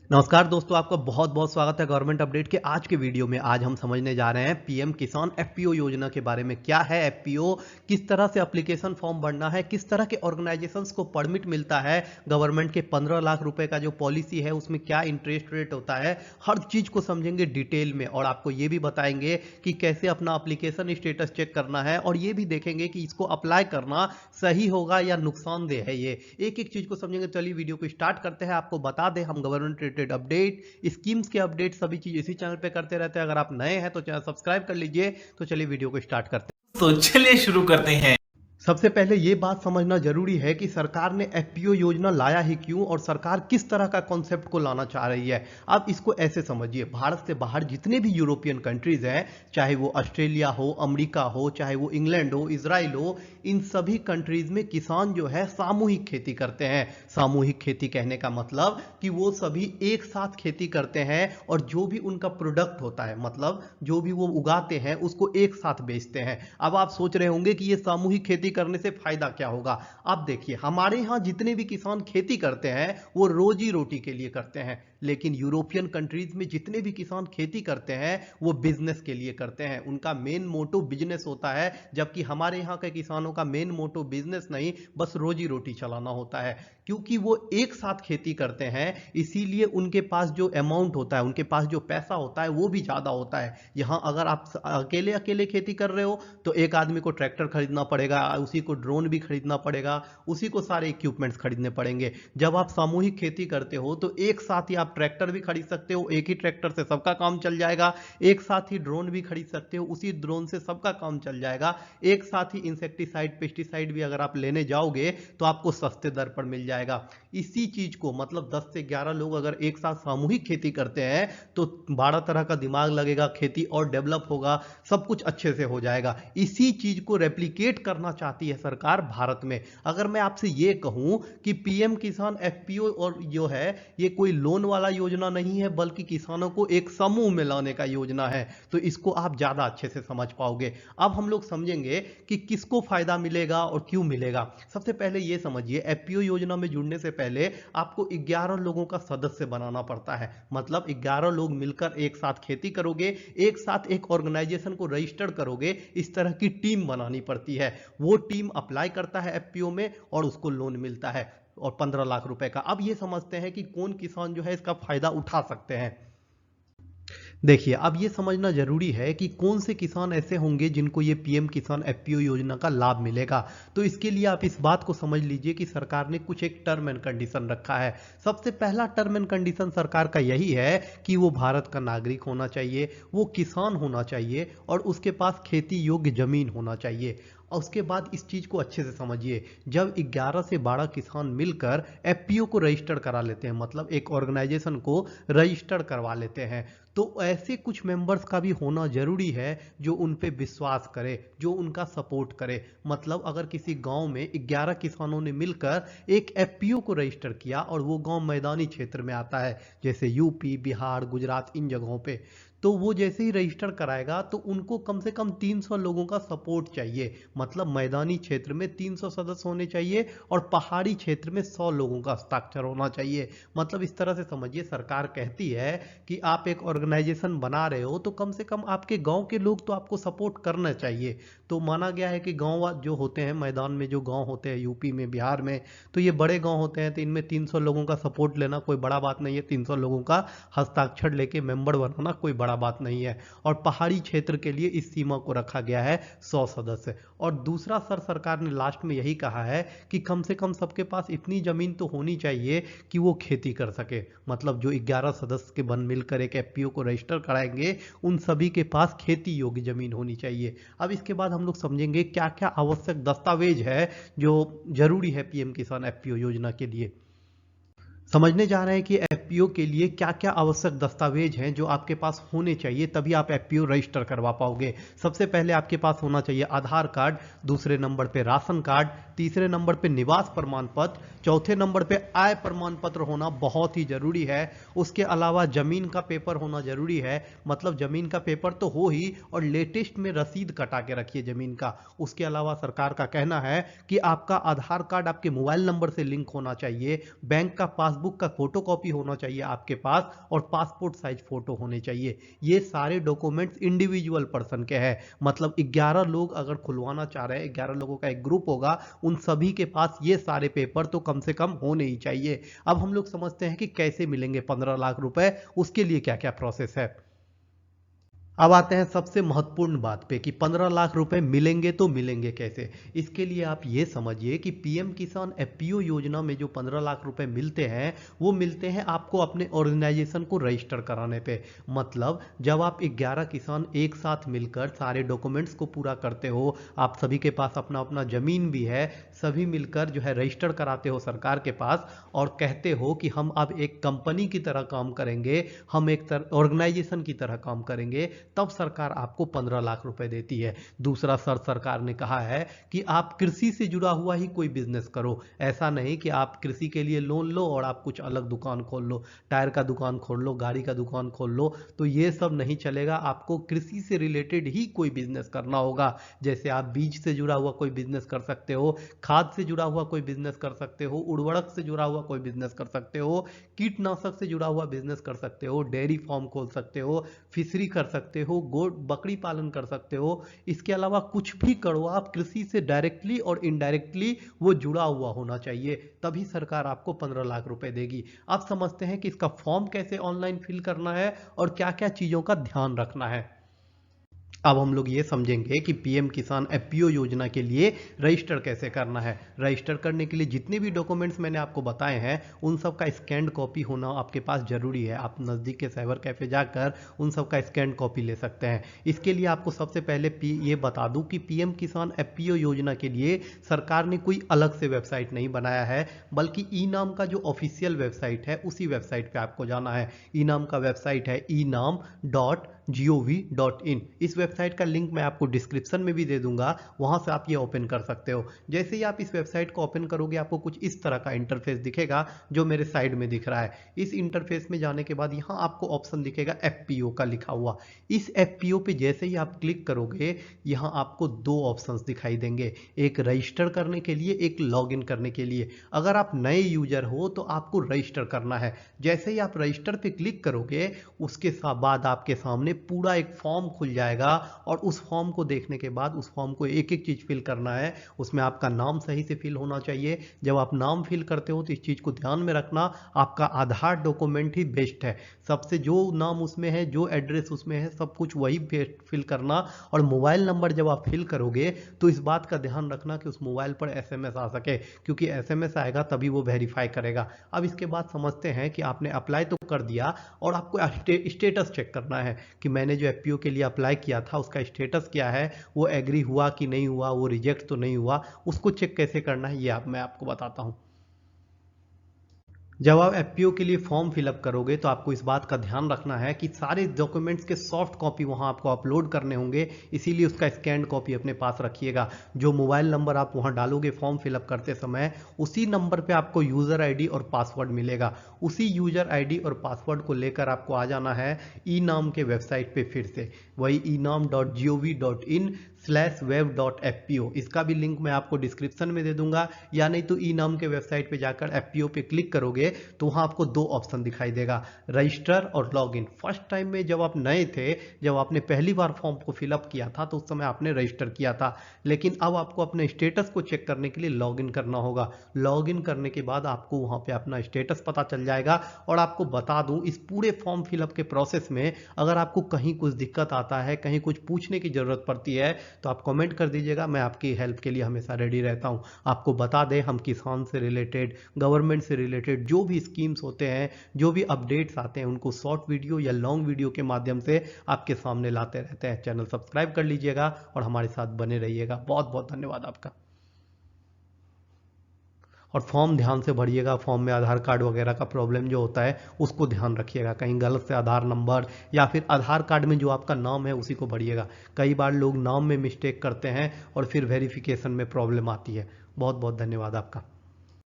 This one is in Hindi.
नमस्कार दोस्तों, आपका बहुत बहुत स्वागत है गवर्नमेंट अपडेट के आज के वीडियो में। आज हम समझने जा रहे हैं पीएम किसान एफपीओ योजना के बारे में। क्या है एफपीओ, किस तरह से एप्लीकेशन फॉर्म भरना है, किस तरह के ऑर्गेनाइजेशंस को परमिट मिलता है, गवर्नमेंट के 15 लाख रुपए का जो पॉलिसी है उसमें क्या इंटरेस्ट रेट होता है, हर चीज को समझेंगे डिटेल में। और आपको ये भी बताएंगे कि कैसे अपना एप्लीकेशन स्टेटस चेक करना है, और ये भी देखेंगे कि इसको अप्लाई करना सही होगा या नुकसानदेह है। ये एक एक चीज को समझेंगे। चलिए वीडियो को स्टार्ट करते हैं। आपको बता दें, हम गवर्नमेंट रिलेटेड अपडेट, स्कीम्स के अपडेट, सभी चीज इसी चैनल पे करते रहते हैं। अगर आप नए हैं तो चैनल सब्सक्राइब कर लीजिए। तो चलिए वीडियो को स्टार्ट करते हैं। तो चलिए शुरू करते हैं। सबसे पहले ये बात समझना जरूरी है कि सरकार ने एफपीओ योजना लाया ही क्यों, और सरकार किस तरह का कॉन्सेप्ट को लाना चाह रही है। अब इसको ऐसे समझिए, भारत से बाहर जितने भी यूरोपियन कंट्रीज हैं, चाहे वो ऑस्ट्रेलिया हो, अमेरिका हो, चाहे वो इंग्लैंड हो, इजराइल हो, इन सभी कंट्रीज में किसान जो है सामूहिक खेती करते हैं। सामूहिक खेती कहने का मतलब कि वो सभी एक साथ खेती करते हैं, और जो भी उनका प्रोडक्ट होता है, मतलब जो भी वो उगाते हैं उसको एक साथ बेचते हैं। अब आप सोच रहे होंगे कि ये सामूहिक खेती करने से फायदा क्या होगा। आप देखिए, हमारे यहां जितने भी किसान खेती करते हैं वो रोजी रोटी के लिए करते हैं, लेकिन यूरोपियन कंट्रीज में जितने भी किसान खेती करते हैं वो बिजनेस के लिए करते हैं। उनका मेन मोटो बिजनेस होता है, जबकि हमारे यहाँ के किसानों का मेन मोटो बिजनेस नहीं, बस रोजी रोटी चलाना होता है। क्योंकि वो एक साथ खेती करते हैं, इसीलिए उनके पास जो अमाउंट होता है, उनके पास जो पैसा होता है वो भी ज्यादा होता है। यहाँ अगर आप अकेले अकेले खेती कर रहे हो तो एक आदमी को ट्रैक्टर खरीदना पड़ेगा, उसी को ड्रोन भी खरीदना पड़ेगा, उसी को सारे इक्विपमेंट्स खरीदने पड़ेंगे। जब आप सामूहिक खेती करते हो तो एक साथ ही आप ट्रैक्टर भी खरीद सकते हो, एक ही ट्रैक्टर से सबका काम चल जाएगा। एक साथ ही ड्रोन भी खरीद सकते हो, उसी ड्रोन से सबका काम चल जाएगा। एक साथ ही इंसेक्टिसाइड पेस्टिसाइड भी अगर आप लेने जाओगे तो आपको सस्ते दर पर मिल जाएगा। इसी चीज को, मतलब 10 से 11 लोग अगर एक साथ सामूहिक खेती करते हैं तो 12 तरह का दिमाग लगेगा, खेती और डेवलप होगा, सब कुछ अच्छे से हो जाएगा। इसी चीज को रेप्लिकेट करना चाहती है सरकार भारत में। अगर मैं आपसे ये कहूं कि पीएम किसान एफपीओ और जो है ये कोई लोन वाला योजना नहीं है, बल्कि किसानों को एक समूह में लाने का योजना है, तो इसको आप ज्यादा अच्छे से समझ पाओगे। अब हम लोग समझेंगे कि किसको फायदा मिलेगा और क्यों मिलेगा। सबसे पहले ये समझिए, एफपीओ योजना में जुड़ने से पहले आपको 11 लोगों का सदस्य बनाना पड़ता है। मतलब 11 लोग मिलकर एक साथ खेती करोगे, एक साथ एक ऑर्गेनाइजेशन को रजिस्टर करोगे, इस तरह की टीम बनानी पड़ती है। वो टीम अप्लाई करता है एफपीओ में और उसको लोन मिलता है, और 15 लाख रुपए का। अब ये समझते हैं कि कौन किसान जो है इसका फायदा उठा सकते हैं। देखिए, अब ये समझना जरूरी है कि कौन से किसान ऐसे होंगे जिनको ये पीएम किसान एफपीओ योजना का लाभ मिलेगा। तो इसके लिए आप इस बात को समझ लीजिए कि सरकार ने कुछ एक टर्म एंड कंडीशन रखा है। सबसे पहला टर्म एंड कंडीशन सरकार का यही है कि वो भारत का नागरिक होना चाहिए, वो किसान होना चाहिए, और उसके पास खेती योग्य जमीन होना चाहिए। और उसके बाद इस चीज को अच्छे से समझिए, जब 11 से 12 किसान मिलकर एफपीओ को रजिस्टर करा लेते हैं, मतलब एक ऑर्गेनाइजेशन को रजिस्टर करवा लेते हैं, तो ऐसे कुछ मेंबर्स का भी होना जरूरी है जो उन पे विश्वास करे, जो उनका सपोर्ट करे। मतलब अगर किसी गांव में 11 किसानों ने मिलकर एक एफपीओ को रजिस्टर किया, और वो गांव मैदानी क्षेत्र में आता है, जैसे यूपी, बिहार, गुजरात, इन जगहों पे, तो वो जैसे ही रजिस्टर कराएगा तो उनको कम से कम 300 लोगों का सपोर्ट चाहिए। मतलब मैदानी क्षेत्र में 300 सदस्य होने चाहिए, और पहाड़ी क्षेत्र में 100 लोगों का हस्ताक्षर होना चाहिए। मतलब इस तरह से समझिए, सरकार कहती है कि आप एक ऑर्गेनाइजेशन बना रहे हो तो कम से कम आपके गांव के लोग तो आपको सपोर्ट करना चाहिए। तो माना गया है कि गांव जो होते हैं, मैदान में जो गांव होते हैं यूपी में, बिहार में, तो ये बड़े गांव होते हैं, तो इनमें 300 लोगों का सपोर्ट लेना कोई बड़ा बात नहीं है। 300 लोगों का हस्ताक्षर लेके मेंबर बनाना कोई बड़ा बात नहीं है। और पहाड़ी क्षेत्र के लिए इस सीमा को रखा गया है 100 सदस्य। और दूसरा सरकार ने लास्ट में यही कहा है कि कम से कम सबके पास इतनी जमीन तो होनी चाहिए कि वो खेती कर सके। मतलब जो 11 सदस्य के बन मिलकर एक एफपीओ को रजिस्टर कराएंगे, उन सभी के पास खेती योग्य जमीन होनी चाहिए। अब इसके बाद हम लोग समझेंगे क्या क्या आवश्यक दस्तावेज है जो जरूरी है पीएम किसान एफपीओ योजना के लिए। समझने जा रहे हैं कि एफपीओ के लिए क्या क्या आवश्यक दस्तावेज हैं जो आपके पास होने चाहिए, तभी आप एफपीओ रजिस्टर करवा पाओगे। सबसे पहले आपके पास होना चाहिए आधार कार्ड, दूसरे नंबर पे राशन कार्ड, तीसरे नंबर पे निवास प्रमाण पत्र, चौथे नंबर पे आय प्रमाण पत्र होना बहुत ही जरूरी है। उसके अलावा जमीन का पेपर होना जरूरी है। मतलब जमीन का पेपर तो हो ही, और लेटेस्ट में रसीद कटा के रखिए जमीन का। उसके अलावा सरकार का कहना है कि आपका आधार कार्ड आपके मोबाइल नंबर से लिंक होना चाहिए, बैंक का पास पासबुक का फोटोकॉपी होना चाहिए आपके पास और पासपोर्ट साइज फोटो होने चाहिए। ये सारे डॉक्यूमेंट्स इंडिविजुअल पर्सन के हैं, मतलब 11 लोग अगर खुलवाना चाह रहे हैं, 11 लोगों का एक ग्रुप होगा, उन सभी के पास ये सारे पेपर तो कम से कम होने ही चाहिए। अब हम लोग समझते हैं कि कैसे मिलेंगे 15 लाख रुपए, उसके लिए क्या क्या प्रोसेस है। अब आते हैं सबसे महत्वपूर्ण बात पे कि 15 लाख रुपए मिलेंगे तो मिलेंगे कैसे। इसके लिए आप ये समझिए कि पीएम किसान एफपीओ योजना में जो 15 लाख रुपए मिलते हैं, वो मिलते हैं आपको अपने ऑर्गेनाइजेशन को रजिस्टर कराने पे। मतलब जब आप 11 किसान एक साथ मिलकर सारे डॉक्यूमेंट्स को पूरा करते हो, आप सभी के पास अपना अपना जमीन भी है, सभी मिलकर जो है रजिस्टर कराते हो सरकार के पास और कहते हो कि हम अब एक कंपनी की तरह काम करेंगे, हम एक ऑर्गेनाइजेशन की तरह काम करेंगे, तब सरकार आपको 15 लाख रुपए देती है। दूसरा शर्त सरकार ने कहा है कि आप कृषि से जुड़ा हुआ ही कोई बिजनेस करो। ऐसा नहीं कि आप कृषि के लिए लोन लो और आप कुछ अलग दुकान खोल लो, टायर का दुकान खोल लो, गाड़ी का दुकान खोल लो, तो ये सब नहीं चलेगा। आपको कृषि से रिलेटेड ही कोई बिजनेस करना होगा। जैसे आप बीज से जुड़ा हुआ कोई बिजनेस कर सकते हो, खाद से जुड़ा हुआ कोई बिजनेस कर सकते हो, उर्वरक से जुड़ा हुआ कोई बिजनेस कर सकते हो, कीटनाशक से जुड़ा हुआ बिजनेस कर सकते हो, डेयरी फार्म खोल सकते हो, फिशरी कर सकते हो, गो बकरी पालन कर सकते हो। इसके अलावा कुछ भी करो, आप कृषि से डायरेक्टली और इनडायरेक्टली वो जुड़ा हुआ होना चाहिए, तभी सरकार आपको 15 लाख रुपए देगी। आप समझते हैं कि इसका फॉर्म कैसे ऑनलाइन फिल करना है और क्या क्या चीजों का ध्यान रखना है। अब हम लोग ये समझेंगे कि पीएम किसान एफपीओ योजना के लिए रजिस्टर कैसे करना है। रजिस्टर करने के लिए जितने भी डॉक्यूमेंट्स मैंने आपको बताए हैं, उन सब का स्कैन कॉपी होना आपके पास जरूरी है। आप नज़दीक के साइबर कैफे जाकर उन सब का स्कैन कॉपी ले सकते हैं। इसके लिए आपको सबसे पहले ये बता दूं कि पीएम किसान एफपीओ योजना के लिए सरकार ने कोई अलग से वेबसाइट नहीं बनाया है, बल्कि ई नाम का जो ऑफिशियल वेबसाइट है, उसी वेबसाइट पे आपको जाना है। ई नाम का वेबसाइट है enam.gov.in। इस वेबसाइट का लिंक मैं आपको डिस्क्रिप्शन में भी दे दूंगा, वहां से आप ये ओपन कर सकते हो। जैसे ही आप इस वेबसाइट को ओपन करोगे, आपको कुछ इस तरह का इंटरफेस दिखेगा जो मेरे साइड में दिख रहा है। इस इंटरफेस में जाने के बाद यहाँ आपको ऑप्शन दिखेगा एफपीओ का लिखा हुआ। इस एफपीओ पे जैसे ही आप क्लिक करोगे, यहाँ आपको दो ऑप्शंस दिखाई देंगे, एक रजिस्टर करने के लिए, एक लॉगिन करने के लिए। अगर आप नए यूजर हो तो आपको रजिस्टर करना है। जैसे ही आप रजिस्टर पे क्लिक करोगे, उसके बाद आपके सामने पूरा एक फॉर्म खुल जाएगा और उस फॉर्म को देखने के बाद उस फॉर्म को एक एक चीज फिल करना है। उसमें आपका नाम सही से फिल होना चाहिए। जब आप नाम फिल करते हो तो इस चीज को ध्यान में रखना, आपका आधार डॉक्यूमेंट ही बेस्ट है। सबसे जो नाम उसमें है, जो एड्रेस उसमें है, सब कुछ वही फिल करना। और मोबाइल नंबर जब आप फिल करोगे तो इस बात का ध्यान रखना कि उस मोबाइल पर एसएमएस आ सके, क्योंकि एसएमएस आएगा तभी वो वेरीफाई करेगा। अब इसके बाद समझते हैं कि आपने अप्लाई तो कर दिया और आपको स्टेटस चेक करना है कि मैंने जो एफपीओ के लिए अप्लाई किया था उसका स्टेटस क्या है, वो एग्री हुआ कि नहीं हुआ, वो रिजेक्ट तो नहीं हुआ। उसको चेक कैसे करना है ये मैं आपको बताता हूं। जब आप एफपीओ के लिए फॉर्म फिलअप करोगे तो आपको इस बात का ध्यान रखना है कि सारे डॉक्यूमेंट्स के सॉफ्ट कॉपी वहां आपको अपलोड करने होंगे, इसीलिए उसका स्कैन कॉपी अपने पास रखिएगा। जो मोबाइल नंबर आप वहां डालोगे फॉर्म फिलअप करते समय, उसी नंबर पे आपको यूजर आईडी और पासवर्ड मिलेगा। उसी यूजर आईडी और पासवर्ड को लेकर आपको आ जाना है ई नाम के वेबसाइट पे, फिर से वही enam.gov.in/web.fpo। इसका भी लिंक मैं आपको डिस्क्रिप्शन में दे दूंगा, या नहीं तो ई नाम के वेबसाइट पे जाकर एफपीओ पे क्लिक करोगे तो वहां आपको दो ऑप्शन दिखाई देगा, रजिस्टर और लॉगिन। फर्स्ट टाइम में जब आप नए थे, जब आपने पहली बार फॉर्म को फिलअप किया था, तो उस समय आपने रजिस्टर किया था, लेकिन अब आपको अपने स्टेटस को चेक करने के लिए लॉगिन करना होगा। लॉगिन करने के बाद आपको वहां पे अपना स्टेटस पता चल जाएगा। और आपको बता दूं, इस पूरे फॉर्म फिलअप के प्रोसेस में अगर आपको कहीं कुछ दिक्कत आता है, कहीं कुछ पूछने की जरूरत पड़ती है, तो आप कमेंट कर दीजिएगा, मैं आपकी हेल्प के लिए हमेशा रेडी रहता हूं। आपको बता दें, हम किसान से रिलेटेड, गवर्नमेंट से रिलेटेड जो भी स्कीम्स होते हैं, जो भी अपडेट्स आते हैं, उनको शॉर्ट वीडियो या लॉन्ग वीडियो के माध्यम से आपके सामने लाते रहते हैं। चैनल सब्सक्राइब कर लीजिएगा और हमारे साथ बने रहिएगा। बहुत बहुत धन्यवाद आपका। और फॉर्म ध्यान से भरिएगा। फॉर्म में आधार कार्ड वगैरह का प्रॉब्लम जो होता है उसको ध्यान रखिएगा, कहीं गलत से आधार नंबर या फिर आधार कार्ड में जो आपका नाम है उसी को भरिएगा। कई बार लोग नाम में मिस्टेक करते हैं और फिर वेरिफिकेशन में प्रॉब्लम आती है। बहुत बहुत धन्यवाद आपका।